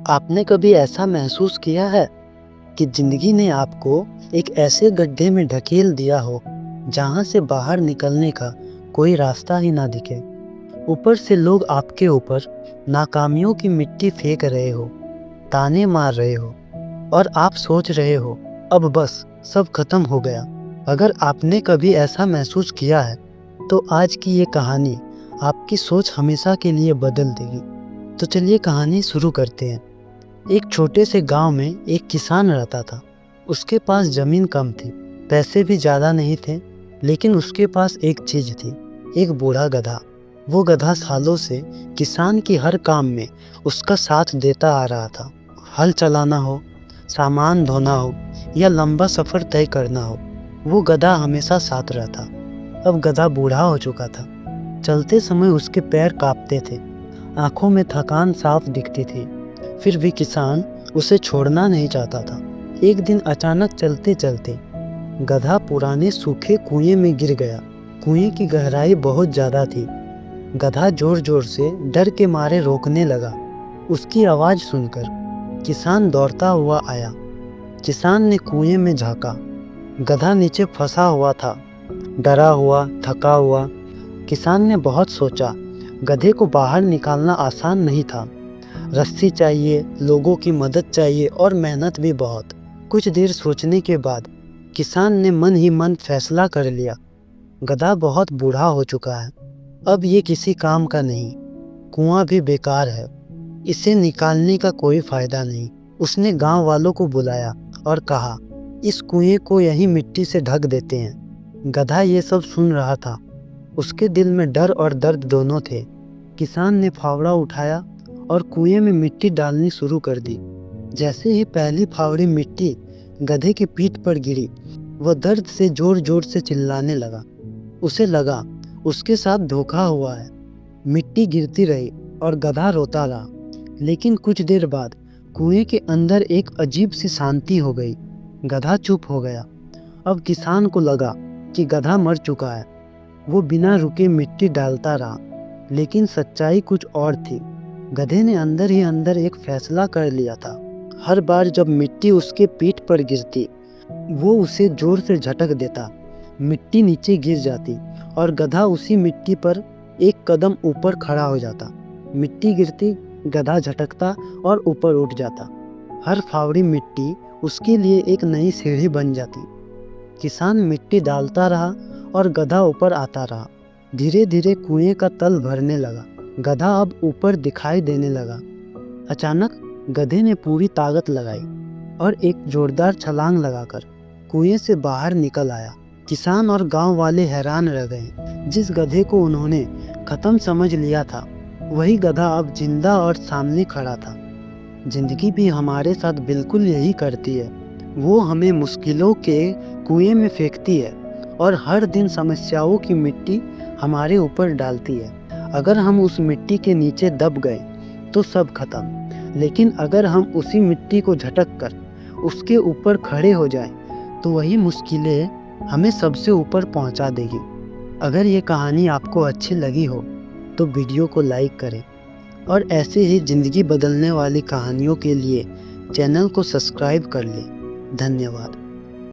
आपने कभी ऐसा महसूस किया है कि ज़िंदगी ने आपको एक ऐसे गड्ढे में ढकेल दिया हो, जहाँ से बाहर निकलने का कोई रास्ता ही ना दिखे? ऊपर से लोग आपके ऊपर नाकामियों की मिट्टी फेंक रहे हो, ताने मार रहे हो और आप सोच रहे हो, अब बस सब खत्म हो गया। अगर आपने कभी ऐसा महसूस किया है, तो आज की ये कहानी आपकी सोच हमेशा के लिए बदल देगी। तो चलिए कहानी शुरू करते हैं। एक छोटे से गांव में एक किसान रहता था। उसके पास ज़मीन कम थी, पैसे भी ज़्यादा नहीं थे, लेकिन उसके पास एक चीज़ थी, एक बूढ़ा गधा। वो गधा सालों से किसान की हर काम में उसका साथ देता आ रहा था। हल चलाना हो, सामान धोना हो या लंबा सफ़र तय करना हो, वो गधा हमेशा साथ रहता। अब गधा बूढ़ा हो चुका था। चलते समय उसके पैर कांपते थे, आंखों में थकान साफ दिखती थी। फिर भी किसान उसे छोड़ना नहीं चाहता था। एक दिन अचानक चलते चलते गधा पुराने सूखे कुएं में गिर गया। कुएं की गहराई बहुत ज़्यादा थी। गधा जोर जोर से डर के मारे रोकने लगा। उसकी आवाज़ सुनकर किसान दौड़ता हुआ आया। किसान ने कुएं में झांका। गधा नीचे फंसा हुआ था, डरा हुआ, थका हुआ। किसान ने बहुत सोचा। गधे को बाहर निकालना आसान नहीं था। रस्सी चाहिए, लोगों की मदद चाहिए और मेहनत भी बहुत। कुछ देर सोचने के बाद किसान ने मन ही मन फैसला कर लिया। गधा बहुत बूढ़ा हो चुका है, अब ये किसी काम का नहीं। कुआं भी बेकार है, इसे निकालने का कोई फायदा नहीं। उसने गांव वालों को बुलाया और कहा, इस कुएं को यहीं मिट्टी से ढक देते हैं। गधा ये सब सुन रहा था। उसके दिल में डर और दर्द दोनों थे। किसान ने फावड़ा उठाया और कुएं में मिट्टी डालनी शुरू कर दी। जैसे ही पहली फावड़ी मिट्टी गधे की पीठ पर गिरी, वह दर्द से जोर जोर से चिल्लाने लगा। उसे लगा उसके साथ धोखा हुआ है। मिट्टी गिरती रही और गधा रोता रहा। लेकिन कुछ देर बाद कुएं के अंदर एक अजीब सी शांति हो गई। गधा चुप हो गया। अब किसान को लगा कि गधा मर चुका है। वो बिना रुके मिट्टी डालता रहा, लेकिन सच्चाई कुछ और थी। गधे ने अंदर ही अंदर एक फैसला कर लिया था। हर बार जब मिट्टी उसके पीठ पर गिरती, वो उसे जोर से झटक देता। मिट्टी नीचे गिर जाती और गधा उसी मिट्टी पर एक कदम ऊपर खड़ा हो जाता। मिट्टी गिरती, गधा झटकता और ऊपर उठ जाता। हर फावड़ी मिट्टी उसके लिए एक नई सीढ़ी बन जाती। किसान मिट्टी डालता रहा और गधा ऊपर आता रहा। धीरे धीरे कुएं का तल भरने लगा। गधा अब ऊपर दिखाई देने लगा। अचानक गधे ने पूरी ताकत लगाई और एक जोरदार छलांग लगाकर कुएं से बाहर निकल आया। किसान और गांव वाले हैरान रह गए। जिस गधे को उन्होंने खत्म समझ लिया था, वही गधा अब जिंदा और सामने खड़ा था। जिंदगी भी हमारे साथ बिल्कुल यही करती है। वो हमें मुश्किलों के कुएं में फेंकती है और हर दिन समस्याओं की मिट्टी हमारे ऊपर डालती है। अगर हम उस मिट्टी के नीचे दब गए तो सब खत्म, लेकिन अगर हम उसी मिट्टी को झटक कर उसके ऊपर खड़े हो जाएं, तो वही मुश्किलें हमें सबसे ऊपर पहुंचा देगी। अगर ये कहानी आपको अच्छी लगी हो तो वीडियो को लाइक करें और ऐसे ही ज़िंदगी बदलने वाली कहानियों के लिए चैनल को सब्सक्राइब कर लें। धन्यवाद।